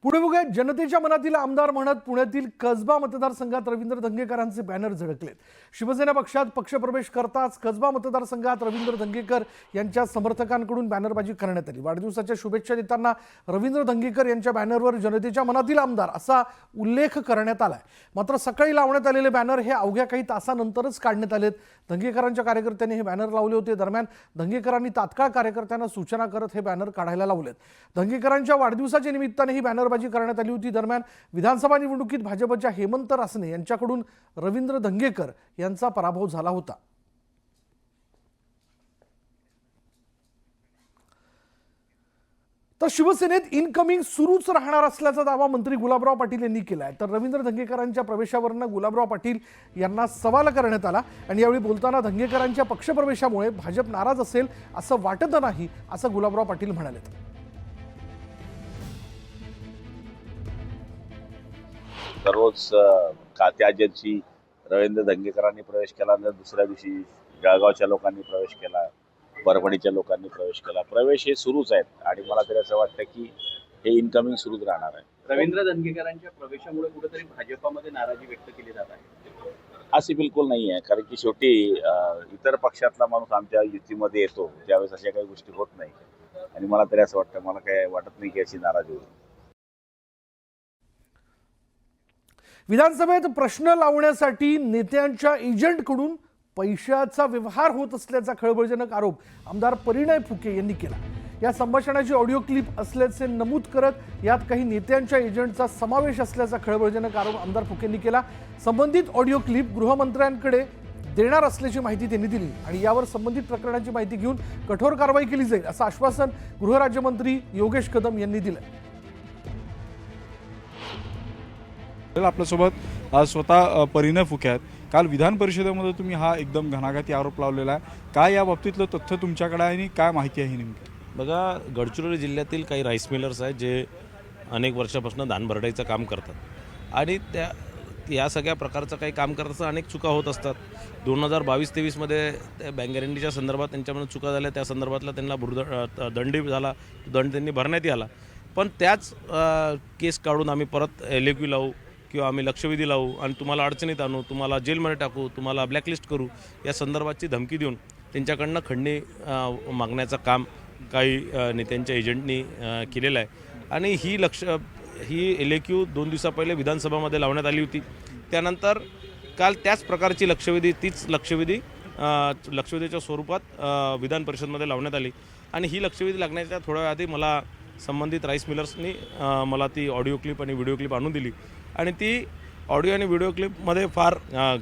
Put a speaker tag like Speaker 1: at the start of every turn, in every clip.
Speaker 1: पुढे बघूया. जनतेच्या मनातील आमदार म्हणत पुण्यातील कसबा मतदारसंघात रवींद्र धंगेकरांचे बॅनर झळकलेत. शिवसेना पक्षात पक्षप्रवेश करताच कसबा मतदारसंघात रवींद्र धंगेकर यांच्या समर्थकांकडून बॅनरबाजी करण्यात आली. वाढदिवसाच्या शुभेच्छा देताना रवींद्र धंगेकर यांच्या बॅनरवर जनतेच्या मनातील आमदार असा उल्लेख करण्यात आलाय. मात्र सकाळी लावण्यात आलेले बॅनर हे अवघ्या काही तासानंतरच काढण्यात आलेत. धंगेकरांच्या कार्यकर्त्यांनी हे बॅनर लावले होते. दरम्यान धंगेकरांनी तात्काळ कार्यकर्त्यांना सूचना करत हे बॅनर काढायला लावलेत. धंगेकरांच्या वाढदिवसाच्या निमित्ताने ही बॅनरबाजी करण्यात आली होती. दरम्यान विधानसभा निवडणुकीत भाजपच्या हेमंत रासने यांच्याकडून रवींद्र धंगेकर यांचा पराभव झाला होता. तर शिवसेनेत इनकमिंग सुरूच राहणार असल्याचा दावा मंत्री गुलाबराव पाटील यांनी केलाय. तर रवींद्र धंगेकरांच्या प्रवेशावरनं गुलाबराव पाटील यांना सवाल करण्यात आला आणि यावेळी बोलताना धंगेकरांच्या पक्षप्रवेशामुळे भाजप नाराज असेल असं वाटत नाही असं गुलाबराव पाटील म्हणाले.
Speaker 2: दररोज त्या दिवशी रवींद्र धंगेकरांनी प्रवेश केला, दुसऱ्या दिवशी जळगावच्या लोकांनी प्रवेश केला, परभणीच्या लोकांनी प्रवेश केला. प्रवेश हे सुरूच आहेत आणि मला तरी असं वाटतं की हे इनकमिंग सुरूच राहणार आहे.
Speaker 3: रवींद्र धंगेकरांच्या प्रवेशामुळे कुठेतरी भाजपामध्ये नाराजी व्यक्त केली जात आहे
Speaker 2: असे बिलकुल नाही आहे, कारण की शेवटी इतर पक्षातला माणूस आमच्या युतीमध्ये येतो त्यावेळेस अशा काही गोष्टी होत नाही आणि मला तरी असं वाटतं, मला काय वाटत नाही की अशी नाराजी होईल.
Speaker 1: विधानसभेत प्रश्न लावण्यासाठी नेत्यांच्या एजंटकडून पैशाचा व्यवहार होत असल्याचा खळबळजनक आरोप आमदार परिणय फुके यांनी केला. या संभाषणाची ऑडिओ क्लिप असल्याचे नमूद करत यात काही नेत्यांच्या एजंटचा समावेश असल्याचा खळबळजनक आरोप आमदार फुके यांनी केला. संबंधित ऑडिओ क्लिप गृहमंत्र्यांकडे देणार असल्याची माहिती त्यांनी दिली आणि यावर संबंधित प्रकरणाची माहिती घेऊन कठोर कारवाई केली जाईल असं आश्वासन गृहराज्यमंत्री योगेश कदम यांनी दिलं.
Speaker 4: आपल्यासोबत आज स्वतः परिणय फुके आहेत. काल विधान परिषदेमध्ये तुम्ही हा एकदम घणाघाती आरोप लावलेला आहे. काय या बाबतीतलं तथ्य तुमच्याकडे आहे आणि काय माहिती आहे नेमकी?
Speaker 5: बघा, गडचिरोली जिल्ह्यातील काही राईस मिलर्स आहेत जे अनेक वर्षापासून धान भरडायचं काम करतात आणि या सगळ्या प्रकारचं काही काम करताना अनेक चुका होत असतात. 2022-23मध्ये त्या बँक गॅरंटीच्या संदर्भात त्यांच्यामध्ये चुका झाल्या, त्या संदर्भातला त्यांना दंडी झाला, दंड त्यांनी भरण्यात आला. पण त्याच केस काढून आम्ही परत LAQ लावू किंवा आम्ही लक्षवेधी लावू आणि तुम्हाला अडचणीत आणू, तुम्हाला जेलमध्ये टाकू, तुम्हाला ब्लॅकलिस्ट करू या संदर्भाची धमकी देऊन त्यांच्याकडनं खंडणी मागण्याचं काम काही नेत्यांच्या एजंटनी केलेलं आहे. आणि ही LAQ 2 दिवसा पहिले विधानसभामध्ये लावण्यात आली होती. त्यानंतर काल त्याच प्रकारची तीच लक्षवेधीच्या स्वरूपात विधान परिषदमध्ये लावण्यात आली आणि ही लक्षवेधी लागण्याच्या थोड्या वेळ आधी मला संबंधित राईस मिलर्सनी मला ती ऑडिओ क्लिप आणि व्हिडिओ क्लिप आणून दिली आणि ती ऑडिओ आणि व्हिडिओ क्लिपमध्ये फार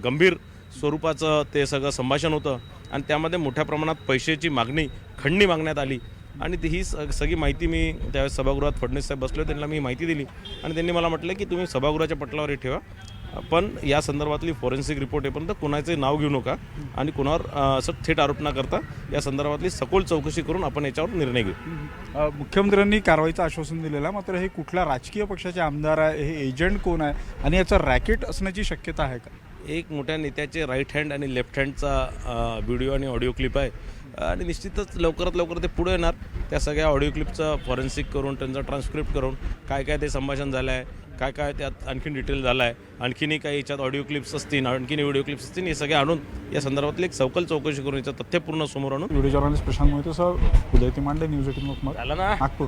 Speaker 5: गंभीर स्वरूपाचं ते सगळं संभाषण होतं आणि त्यामध्ये मोठ्या प्रमाणात पैशाची खंडणी मागण्यात आली आणि ही सगळी माहिती मी त्यावेळेस सभागृहात फडणवीस साहेब बसले, त्यांना मी माहिती दिली आणि त्यांनी मला म्हटलं की तुम्ही सभागृहाच्या पटलावर हे ठेवा, पण या संदर्भातली फॉरेन्सिक रिपोर्ट येईपर्यंत कोणाचे नाव घेऊ नका आणि कोणावर असं थेट आरोप न करता या संदर्भातली सखोल चौकशी करून आपण याच्यावर निर्णय घेऊ.
Speaker 4: मुख्यमंत्र्यांनी कारवाईचं आश्वासन दिलेलं आहे, मात्र हे कुठल्या राजकीय पक्षाचे आमदार आहे, हे एजंट कोण आहे आणि याचं रॅकेट असण्याची शक्यता आहे का?
Speaker 5: एक मोठ्या नेत्याचे राईट हँड आणि लेफ्ट हँडचा व्हिडिओ आणि ऑडिओ क्लिप आहे आणि निश्चितच लवकरात लवकर ते पुढे येणार. त्या सगळ्या ऑडिओ क्लिपचं फॉरेन्सिक करून त्यांचं ट्रान्सक्रिप्ट करून काय काय ते संभाषण झालं आहे, काय काय त्यात आणखीन डिटेल झाला आहे, आणखीनही काही याच्यात ऑडिओ क्लिप्स असतील, आणखीन व्हिडिओ क्लिप्स असतील, हे सगळे आणून या संदर्भातली एक सखोल चौकशी करून याचं तथ्यपूर्ण समोर आणून.
Speaker 4: Video journalist Prashant Mohite sir, Uday Timande, news 18
Speaker 5: झालं ना
Speaker 4: नागपूर.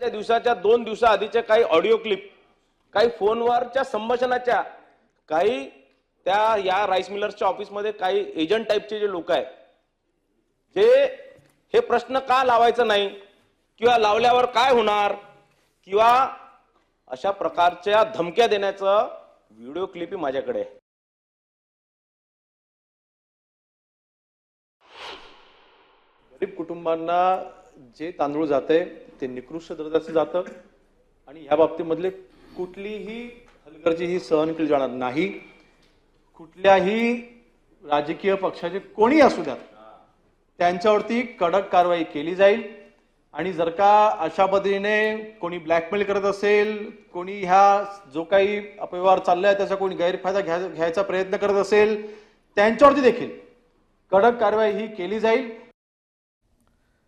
Speaker 6: दिवसाच्या 2 दिवसाआधीच्या काही ऑडिओ क्लिप, काही फोनवरच्या संभाषणाच्या, काही या राईस मिलर्सच्या ऑफिसमध्ये काही एजंट टाईपचे जे लोक आहेत, जे हे प्रश्न का लावायचं नाही किंवा लावल्यावर काय होणार किंवा अशा प्रकारच्या धमक्या देण्याचं व्हिडिओ क्लिपही माझ्याकडे आहे.
Speaker 7: गरीब कुटुंबांना जे तांदूळ जाते ते निकृष्ट दर्जाचं जातं आणि या बाबतीमधले कुठलीही हलगर्जी सहन केली जाणार नाही. कुठल्याही राजकीय पक्षाचे कोणी असू द्यात, त्यांच्यावरती कडक कारवाई केली जाईल आणि जर का अशा पद्धतीने कोणी ब्लॅकमेल करत असेल, कोणी ह्या जो काही अपव्यवहार चाललाय त्याचा कोणी गैरफायदा घ्यायचा प्रयत्न करत असेल, त्यांच्यावरती देखील कडक कारवाई ही केली जाईल.